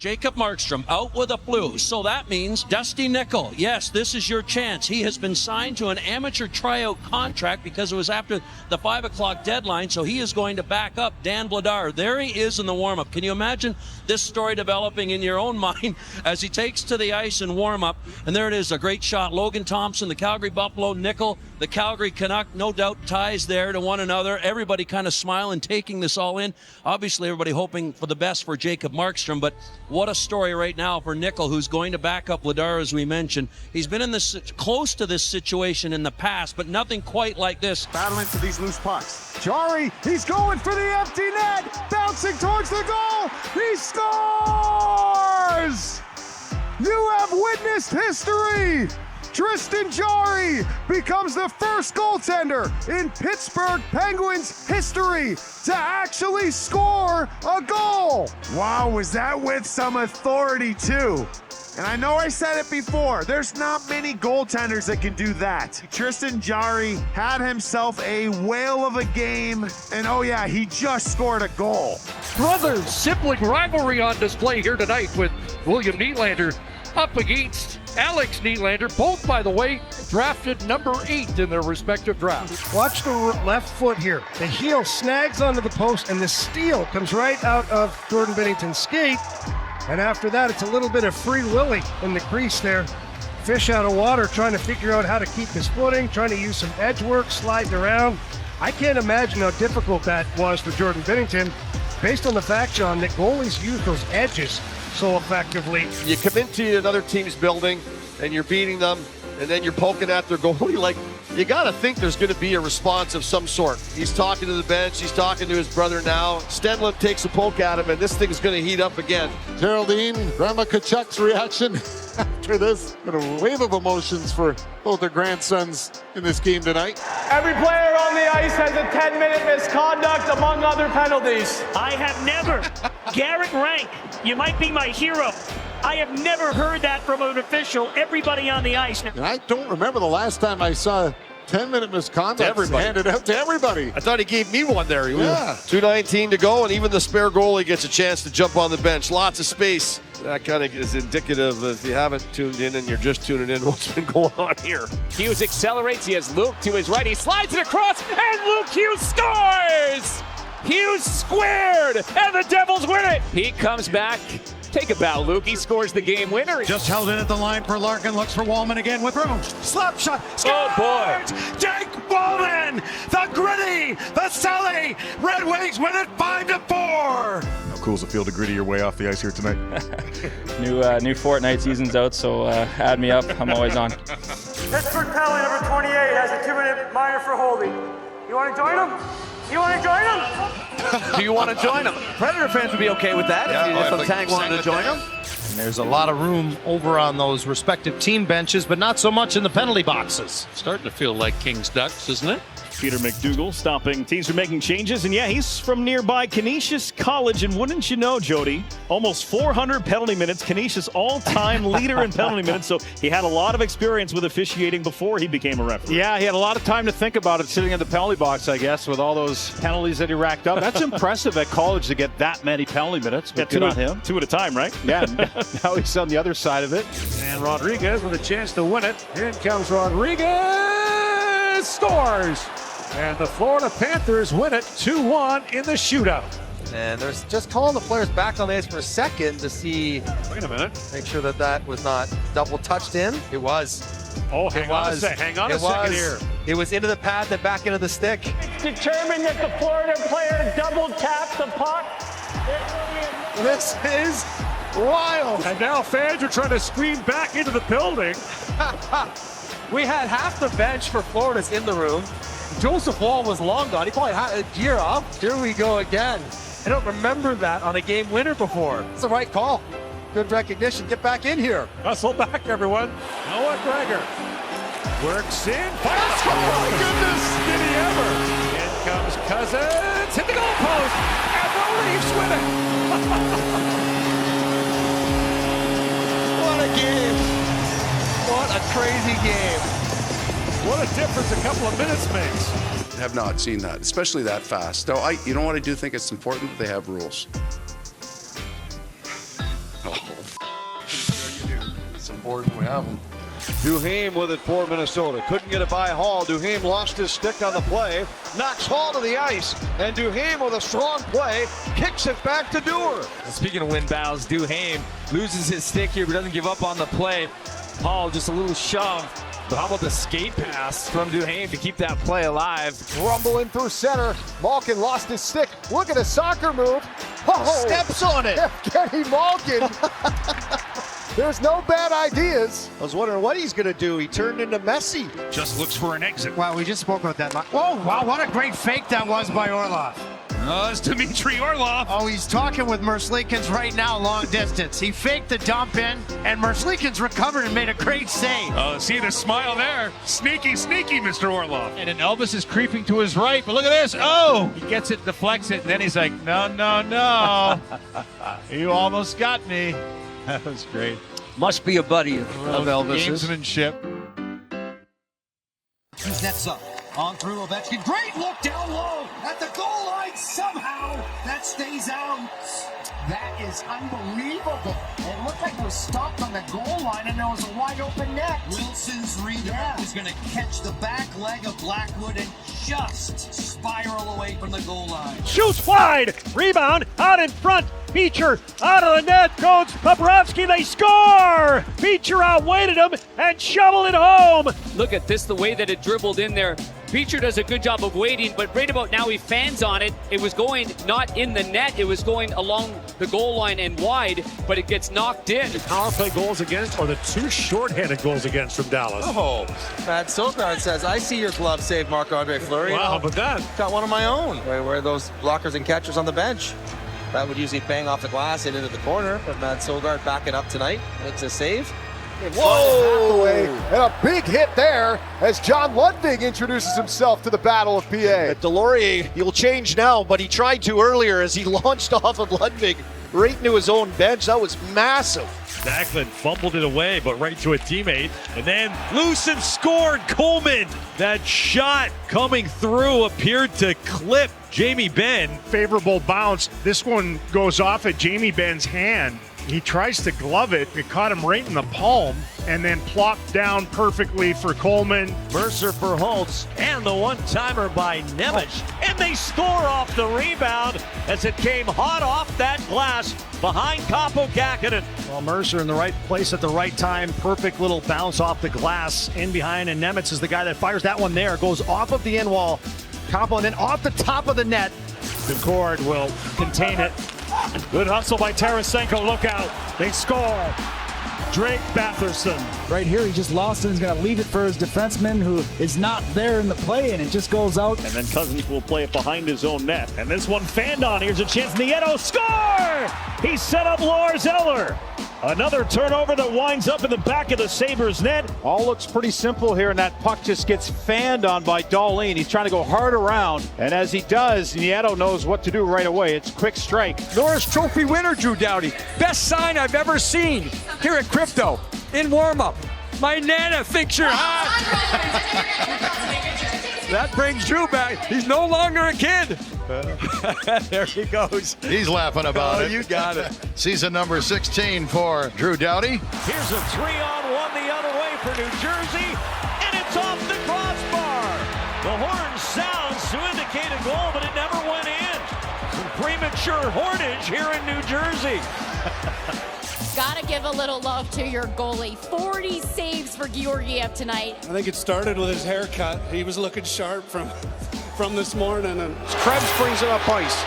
Jacob Markstrom out with a flu, so that means Dusty Nickel. Yes, this is your chance. He has been signed to an amateur tryout contract because it was after the 5 o'clock deadline, so he is going to back up Dan Vladar. There he is in the warm-up. Can you imagine this story developing in your own mind as he takes to the ice in warm-up? And there it is, a great shot. Logan Thompson, the Calgary Buffalo, Nickel, the Calgary Canuck, no doubt ties there to one another. Everybody kind of smiling, taking this all in. Obviously, everybody hoping for the best for Jacob Markstrom, but what a story right now for Nickel, who's going to back up Vladar, as we mentioned. He's been in this close to this situation in the past, but nothing quite like this. Battling for these loose pucks. Jari, he's going for the empty net, bouncing towards the goal. He scores! You have witnessed history. Tristan Jarry becomes the first goaltender in Pittsburgh Penguins history to actually score a goal. Wow, was that with some authority too? And I know I said it before, there's not many goaltenders that can do that. Tristan Jarry had himself a whale of a game, and oh yeah, he just scored a goal. Brothers sibling rivalry on display here tonight with William Nylander up against Alex Nylander, both, by the way, drafted number 8 in their respective drafts. Watch the left foot here. The heel snags onto the post, and the steal comes right out of Jordan Binnington's skate. And after that, it's a little bit of free willy in the crease there. Fish out of water, trying to figure out how to keep his footing, trying to use some edge work, sliding around. I can't imagine how difficult that was for Jordan Binnington, based on the fact, John, that goalies use those edges so effectively. You come into another team's building and you're beating them, and then you're poking at their goalie. Like, you got to think there's going to be a response of some sort. He's talking to the bench. He's talking to his brother now. Stenlund takes a poke at him, and this thing's going to heat up again. Geraldine, Grandma Kachuk's reaction after this. Got a wave of emotions for both their grandsons in this game tonight. Every player on the ice has a 10-minute misconduct, among other penalties. I have never. Garrett Rank, you might be my hero. I have never heard that from an official. Everybody on the ice. And I don't remember the last time I saw 10-minute misconduct handed out to everybody. I thought he gave me one there. Yeah. 2:19 to go, and even the spare goalie gets a chance to jump on the bench. Lots of space. That kind of is indicative, if you haven't tuned in and you're just tuning in, what's been going on here. Hughes accelerates. He has Luke to his right. He slides it across, and Luke Hughes scores! Hughes squared, and the Devils win it. He comes back. Take a bow, Luke. He scores the game winner. Just held in at the line for Larkin. Looks for Wallman again with room. Slap shot. Scores! Oh, boy. Jake Wallman, the gritty, the Sully. Red Wings win it 5-4. How cool does it feel to gritty your way off the ice here tonight? New Fortnite season's out, so add me up. I'm always on. Pittsburgh penalty number 28 has a 2-minute minor for holding. You want to join him? You want to join him? Do you want to join him? Predator fans would be okay with that if the Tang wanted to join him. And there's a lot of room over on those respective team benches, but not so much in the penalty boxes. Starting to feel like King's Ducks, isn't it? Peter McDougal stopping teams from making changes, and yeah, he's from nearby Canisius College, and wouldn't you know, Jody, almost 400 penalty minutes, Canisius all-time leader in penalty minutes, so he had a lot of experience with officiating before he became a referee. Yeah, he had a lot of time to think about it sitting in the penalty box, I guess, with all those penalties that he racked up. That's impressive at college to get that many penalty minutes. But good on him. 2 at a time, right? Yeah, now he's on the other side of it. And Rodriguez with a chance to win it. Here comes Rodriguez, scores! And the Florida Panthers win it 2-1 in the shootout. And there's just calling the players back on the ice for a second to see. Wait a minute. Make sure that that was not double touched in. It was. Oh, hang on a second here. It was into the pad, then back into the stick. It's determined that the Florida player double tapped the puck. This is wild. And now fans are trying to scream back into the building. We had half the bench for Florida's in the room. Joseph Wall was long gone. He probably had a gear up. Here we go again. I don't remember that on a game winner before. It's the right call. Good recognition. Get back in here. Hustle back, everyone. Noah Gregor works in. Fires. Oh, my goodness. Did he ever? In comes Cousins. Hit the goal post. And the Leafs win it. What a game. What a crazy game. What a difference a couple of minutes makes. Have not seen that, especially that fast. Though you know what, I do think it's important that they have rules. Oh, for it. We have them. Duhaime with it for Minnesota. Couldn't get it by Hall. Duhaime lost his stick on the play. Knocks Hall to the ice. And Duhaime with a strong play kicks it back to Dewar. Speaking of wind battles, Duhaime loses his stick here but doesn't give up on the play. Hall just a little shove. But how about the skate pass from Duhaime to keep that play alive? Rumble in through center. Malkin lost his stick. Look at a soccer move. Oh, Steps on it. Evgeny Malkin. There's no bad ideas. I was wondering what he's going to do. He turned into Messi. Just looks for an exit. Wow, we just spoke about that. Oh, wow, what a great fake that was by Orlov. Oh, it's Dmitry Orlov. Oh, he's talking with Merzlikins right now, long distance. He faked the dump in, and Merzlikins recovered and made a great save. Oh, see the smile there. Sneaky, sneaky, Mr. Orlov. And then Elvis is creeping to his right, but look at this. Oh, he gets it, deflects it, and then he's like, no, no, no. You almost got me. That was great. Must be a buddy of Elvis's. Gamesmanship. His nets up. On through Ovechkin. Great look down low at the goal line. Somehow that stays out. That is unbelievable. It looked like it was stopped on the goal line and there was a wide open net. Wilson's redirect is going to catch the back leg of Blackwood and just spiral away from the goal line. Shoots wide. Rebound out in front. Beecher out of the net goes Bobrovsky. They score. Beecher outweighted him and shoveled it home. Look at this, the way that it dribbled in there. Beecher does a good job of waiting, but right about now he fans on it. It was going not in the net, it was going along the goal line and wide, but it gets knocked in. The power play goals against, or the 2 shorthanded goals against from Dallas. Oh, Matt Sogard says, I see your glove save, Marc-Andre Fleury. Wow, how about that? Got one of my own. Where those blockers and catchers on the bench. That would usually bang off the glass, hit into the corner, but Matt Sogard backing up tonight, makes a save. Whoa! And a big hit there as John Ludwig introduces himself to the Battle of PA. Delorier, he'll change now, but he tried to earlier as he launched off of Ludwig right into his own bench. That was massive. Backlund fumbled it away, but right to a teammate. And then Lucen scored. Coleman, that shot coming through appeared to clip Jamie Benn. Favorable bounce. This one goes off at Jamie Benn's hand. He tries to glove it. It caught him right in the palm and then plopped down perfectly for Coleman. Mercer for Holtz, and the one-timer by Nemec. And they score off the rebound as it came hot off that glass behind Kaapo Kähkönen. Well, Mercer in the right place at the right time. Perfect little bounce off the glass in behind, and Nemec is the guy that fires that one there. Goes off of the end wall. Kaapo, and then off the top of the net. Decord will contain it. Good hustle by Tarasenko. Look out. They score. Drake Batherson. Right here, he just lost it. He's going to leave it for his defenseman who is not there in the play, and it just goes out. And then Cousins will play it behind his own net. And this one fanned on. Here's a chance. Nieto score! He set up Lars Eller. Another turnover that winds up in the back of the Sabres net. All looks pretty simple here, and that puck just gets fanned on by Dahlin. He's trying to go hard around, and as he does, Nieto knows what to do right away. It's quick strike. Norris Trophy winner, Drew Doughty. Best sign I've ever seen here at Crypto in warm-up. My Nana thinks you're hot. That brings Drew back. He's no longer a kid. There he goes. He's laughing about it. You got it. Season number 16 for Drew Doughty. Here's a 3-on-1 the other way for New Jersey, and it's off the crossbar. The horn sounds to indicate a goal, but it never went in. Some premature hornage here in New Jersey. Gotta give a little love to your goalie. 40 saves for Georgiev tonight. I think it started with his haircut. He was looking sharp from this morning. And Krebs brings it up ice.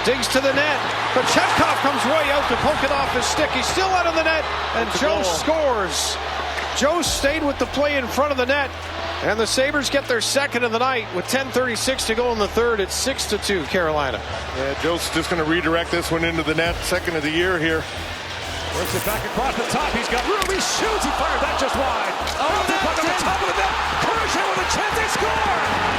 Digs to the net. But Chetkov comes way out to poke it off his stick. He's still out of the net. And Joe scores. Joe stayed with the play in front of the net. And the Sabres get their second of the night with 10:36 to go in the third. It's 6-2 Carolina. Yeah, Joe's just going to redirect this one into the net. Second of the year here. Works it back across the top. He's got room. He shoots. He fired that just wide. Oh, the puck on the top of the net. Kurashev with a chance. They score.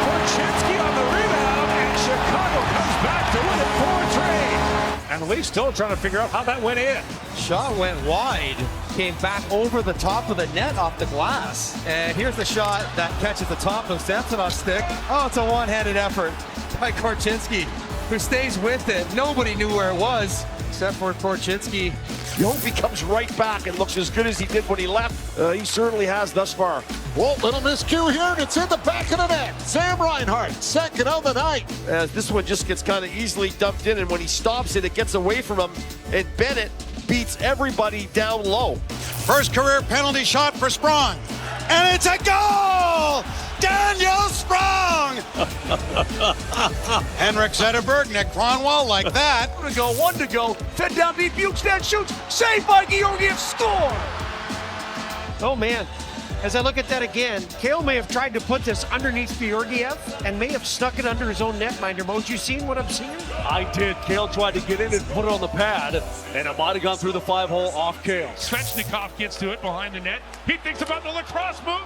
Korchinski on the rebound, and Chicago comes back to win it 4-3. And Lee still trying to figure out how that went in. Shot went wide, came back over the top of the net off the glass. And here's the shot that catches the top of Samsonov's stick. Oh, it's a one-handed effort by Korchinski, who stays with it. Nobody knew where it was, except for Korchinski. You hope he comes right back and looks as good as he did when he left. He certainly has thus far. Whoa, little miscue here, and it's in the back of the net. Sam Reinhart, second of the night. This one just gets kind of easily dumped in, and when he stops it gets away from him, and Bennett beats everybody down low. First career penalty shot for Sprong, and it's a goal! Daniel Sprong! Henrik Zetterberg, Nick Cronwall, like that. One to go. Fed down deep, Bjugstad shoots. Saved by Georgiev, score! Oh man, as I look at that again, Kale may have tried to put this underneath Georgiev and may have stuck it under his own netminder. Moj, you seen what I'm seeing? I did. Kale tried to get in and put it on the pad, and it might have gone through the 5-hole off Kale. Svechnikov gets to it behind the net. He thinks about the lacrosse move.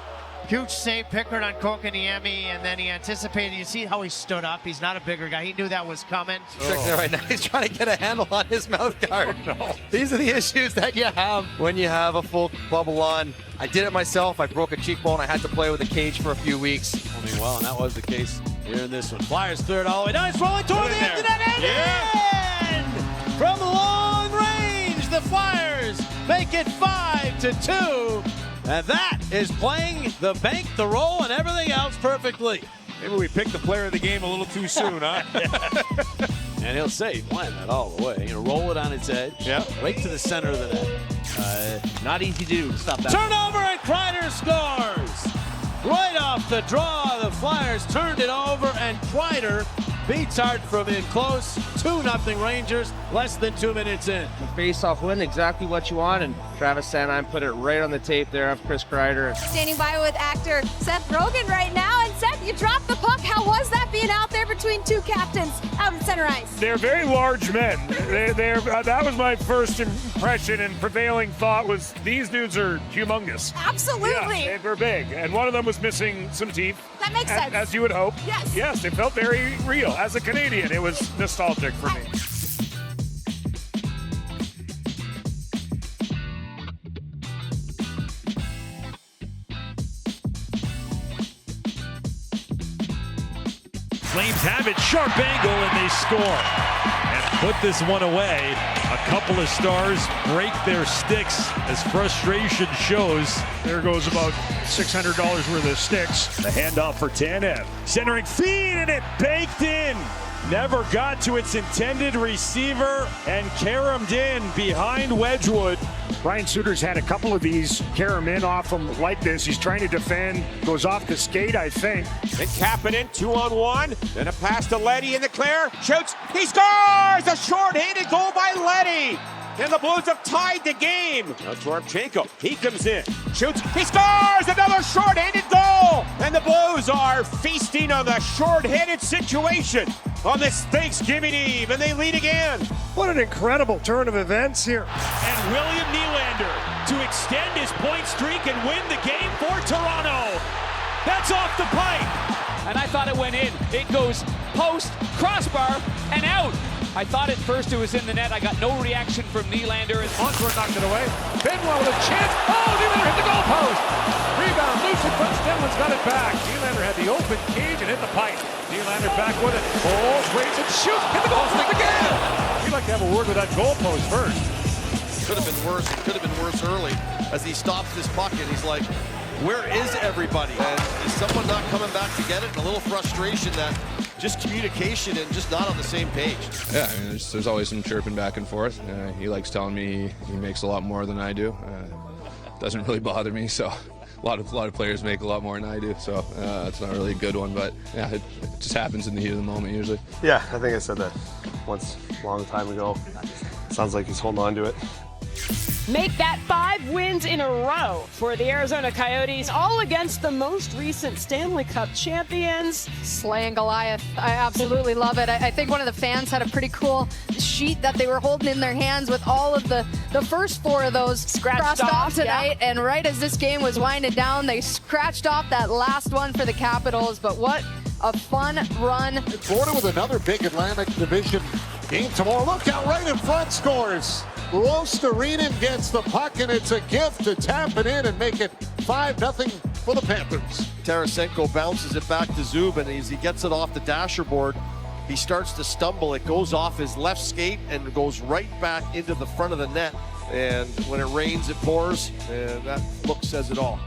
Huge save, Pickard on Kokaniemi, and then he anticipated. You see how he stood up. He's not a bigger guy. He knew that was coming. Right now, he's trying to get a handle on his mouth guard. Oh, no. These are the issues that you have when you have a full bubble on. I did it myself. I broke a cheekbone. I had to play with a cage for a few weeks. Well, and that was the case here in this one. Flyers cleared all the way down. He's rolling toward the end of that end! From long range, the Flyers make it 5-2. And that is playing the bank, the roll, and everything else perfectly. Maybe we picked the player of the game a little too soon, huh? And he'll say, playing that all the way. Roll it on its edge. Yeah. Right to the center of the net. Not easy to do. Stop that. Turnover, and Kreider scores. Right off the draw, the Flyers turned it over, and Kreider beats Hart from in close. 2-0 Rangers, less than 2 minutes in. Face-off win, exactly what you want, and Travis Sanheim put it right on the tape there of Chris Kreider. Standing by with actor Seth Rogen right now, and Seth, you dropped the puck. How was that being out there between two captains out in center ice? They're very large men. That was my first impression and prevailing thought was these dudes are humongous. Absolutely. Yeah, they were big, and one of them was missing some teeth. That makes sense. As you would hope. Yes. Yes, it felt very real. As a Canadian, it was nostalgic for me. Flames have it, sharp angle, and they score. And put this one away. A couple of Stars break their sticks as frustration shows. There goes about $600 worth of sticks. The handoff for Tanev. Centering feed, and it baked in. Never got to its intended receiver and caromed in behind Wedgwood. Ryan Suter's had a couple of these carry him in off him like this. He's trying to defend, goes off the skate, I think. Then Kapanen, 2-on-1. Then a pass to Leddy in the clear. Shoots. He scores! A short-handed goal by Leddy. And the Blues have tied the game. Now Toropchenko, he comes in, shoots, he scores! Another short-handed goal! And the Blues are feasting on the short-handed situation on this Thanksgiving Eve, and they lead again. What an incredible turn of events here. And William Nylander to extend his point streak and win the game for Toronto. That's off the pipe. And I thought it went in. It goes post, crossbar, and out. I thought at first it was in the net. I got no reaction from Nylander. Montour knocked it away. Benoit with a chance. Oh, Nylander hit the goalpost. Rebound, loose in front. Stenlund's got it back. Nylander had the open cage and hit the pipe. Nylander back with it. Holds, waits, and shoots. Hit the goalpost again. You'd like to have a word with that goalpost first. Could have been worse. It could have been worse early as he stops this puck and he's like, where is everybody? And is someone not coming back to get it? And a little frustration that just communication and just not on the same page. Yeah, I mean, there's always some chirping back and forth. He likes telling me he makes a lot more than I do. Doesn't really bother me, so a lot of players make a lot more than I do, so it's not really a good one, but yeah, it just happens in the heat of the moment usually. Yeah, I think I said that once a long time ago. Sounds like he's holding on to it. Make that 5 wins in a row for the Arizona Coyotes, all against the most recent Stanley Cup champions. Slaying Goliath. I absolutely love it. I think one of the fans had a pretty cool sheet that they were holding in their hands with all of the first 4 of those scratched off tonight. Yeah. And right as this game was winding down, they scratched off that last one for the Capitals. But what a fun run. Florida with another big Atlantic Division game tomorrow. Look out, right in front scores. Luostarinen gets the puck, and it's a gift to tap it in and make it 5-0 for the Panthers. Tarasenko bounces it back to Zubin as he gets it off the dasher board. he starts to stumble. It goes off his left skate and goes right back into the front of the net. And when it rains, it pours, and that look says it all.